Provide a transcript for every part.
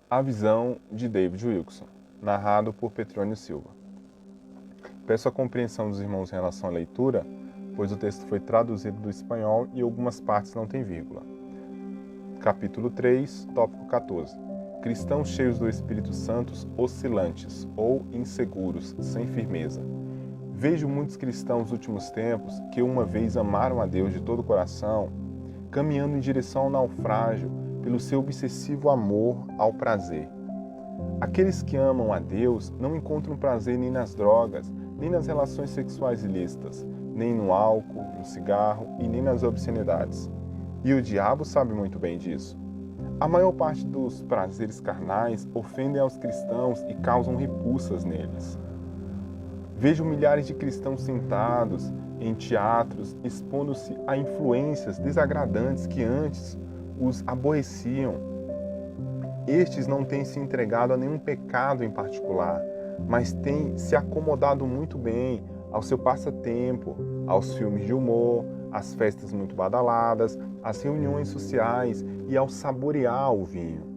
A visão de David Wilkerson, narrado por Petrônio Silva. Peço a compreensão dos irmãos em relação à leitura, pois o texto foi traduzido do espanhol e algumas partes não têm vírgula. Capítulo 3, tópico 14. Cristãos cheios do Espírito Santo, oscilantes ou inseguros, sem firmeza. Vejo muitos cristãos nos últimos tempos que uma vez amaram a Deus de todo o coração, caminhando em direção ao naufrágio pelo seu obsessivo amor ao prazer. Aqueles que amam a Deus não encontram prazer nem nas drogas, nem nas relações sexuais ilícitas, nem no álcool, no cigarro e nem nas obscenidades. E o diabo sabe muito bem disso. A maior parte dos prazeres carnais ofendem aos cristãos e causam repulsas neles. Vejo milhares de cristãos sentados em teatros, expondo-se a influências desagradantes que antes os aborreciam. Estes não têm se entregado a nenhum pecado em particular, mas têm se acomodado muito bem ao seu passatempo, aos filmes de humor, às festas muito badaladas, às reuniões sociais e ao saborear o vinho.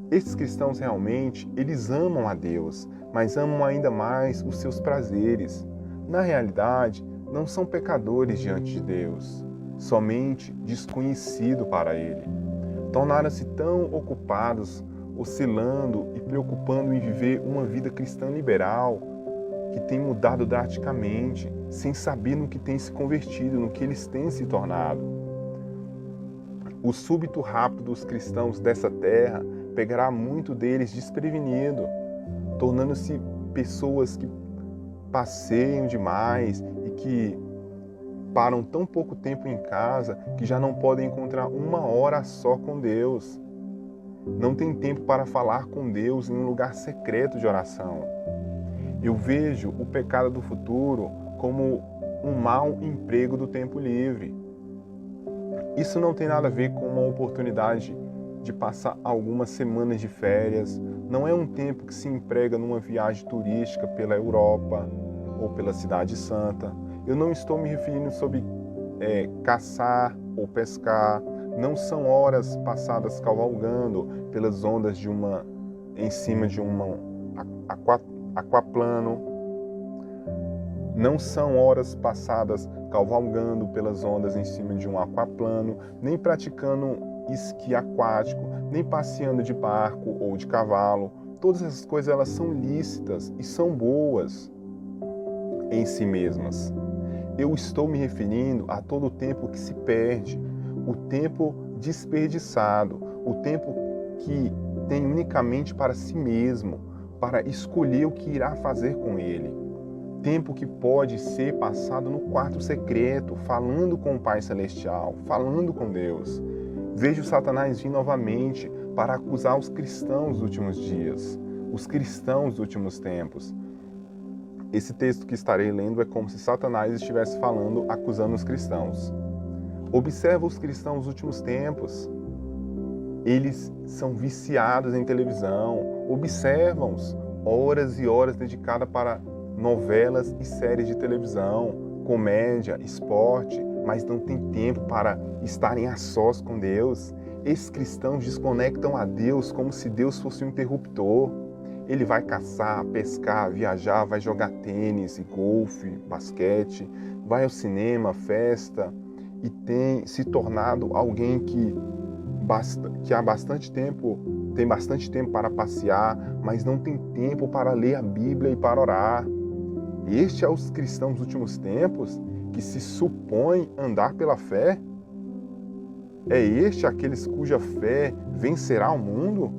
Estes cristãos realmente, eles amam a Deus, mas amam ainda mais os seus prazeres. Na realidade, não são pecadores diante de Deus, somente desconhecidos para Ele. Tornaram-se tão ocupados, oscilando e preocupando em viver uma vida cristã liberal, que tem mudado drasticamente, sem saber no que tem se convertido, no que eles têm se tornado. O súbito rápido dos cristãos dessa terra pegará muito deles desprevenido, tornando-se pessoas que passeiam demais e que param tão pouco tempo em casa que já não podem encontrar uma hora só com Deus. Não tem tempo para falar com Deus em um lugar secreto de oração. Eu vejo o pecado do futuro como um mau emprego do tempo livre. Isso não tem nada a ver com uma oportunidade de passar algumas semanas de férias. Não é um tempo que se emprega numa viagem turística pela Europa ou pela Cidade Santa. Eu não estou me referindo sobre caçar ou pescar. Não são horas passadas cavalgando pelas ondas em cima de um aquaplano. Não são horas passadas cavalgando pelas ondas em cima de um aquaplano, nem praticando esqui aquático, nem passeando de barco ou de cavalo. Todas essas coisas elas são lícitas e são boas em si mesmas. Eu estou me referindo a todo o tempo que se perde, o tempo desperdiçado, o tempo que tem unicamente para si mesmo, para escolher o que irá fazer com ele. Tempo que pode ser passado no quarto secreto, falando com o Pai Celestial, falando com Deus. Vejo Satanás vir novamente para acusar os cristãos dos últimos dias, os cristãos dos últimos tempos. Esse texto que estarei lendo é como se Satanás estivesse falando, acusando os cristãos. Observa os cristãos dos últimos tempos. Eles são viciados em televisão. Observam-os horas e horas dedicadas para novelas e séries de televisão, comédia, esporte, mas não tem tempo para estarem a sós com Deus. Esses cristãos desconectam a Deus como se Deus fosse um interruptor. Ele vai caçar, pescar, viajar, vai jogar tênis, golfe, basquete, vai ao cinema, festa e tem se tornado alguém que há bastante tempo tem bastante tempo para passear, mas não tem tempo para ler a Bíblia e para orar. Este é os cristãos dos últimos tempos que se supõem andar pela fé? É este aqueles cuja fé vencerá o mundo?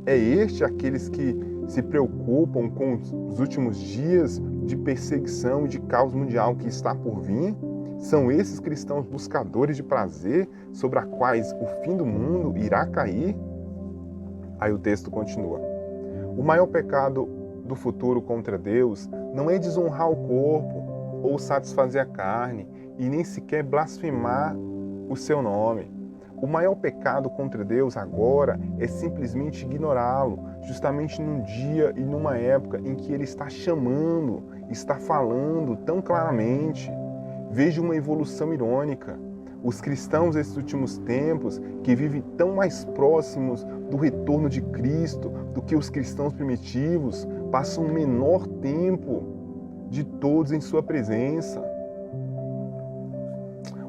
É este aqueles que se preocupam com os últimos dias de perseguição e de caos mundial que está por vir? São esses cristãos buscadores de prazer sobre a quais o fim do mundo irá cair? Aí o texto continua. O maior pecado do futuro contra Deus não é desonrar o corpo ou satisfazer a carne e nem sequer blasfemar o seu nome. O maior pecado contra Deus agora é simplesmente ignorá-lo, justamente num dia e numa época em que Ele está chamando, está falando tão claramente. Veja uma evolução irônica. Os cristãos desses últimos tempos, que vivem tão mais próximos do retorno de Cristo do que os cristãos primitivos, passam o menor tempo de todos em sua presença.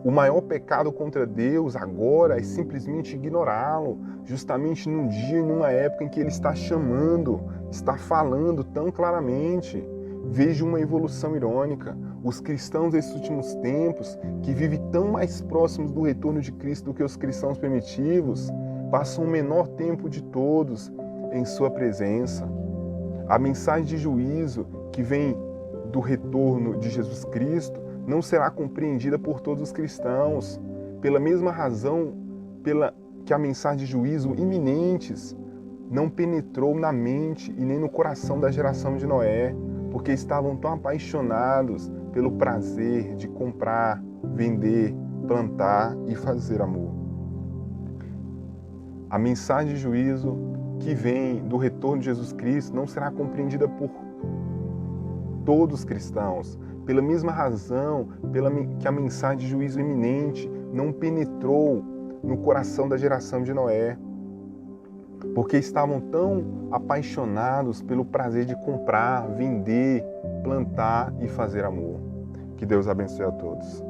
O maior pecado contra Deus agora é simplesmente ignorá-lo, justamente num dia e numa época em que Ele está chamando, está falando tão claramente. Veja uma evolução irônica. Os cristãos desses últimos tempos, que vivem tão mais próximos do retorno de Cristo do que os cristãos primitivos, passam o menor tempo de todos em sua presença. A mensagem de juízo que vem do retorno de Jesus Cristo não será compreendida por todos os cristãos, pela mesma razão que a mensagem de juízo iminentes não penetrou na mente e nem no coração da geração de Noé, porque estavam tão apaixonados pelo prazer de comprar, vender, plantar e fazer amor. A mensagem de juízo que vem do retorno de Jesus Cristo não será compreendida por todos os cristãos, pela mesma razão que a mensagem de juízo iminente não penetrou no coração da geração de Noé, porque estavam tão apaixonados pelo prazer de comprar, vender, plantar e fazer amor. Que Deus abençoe a todos.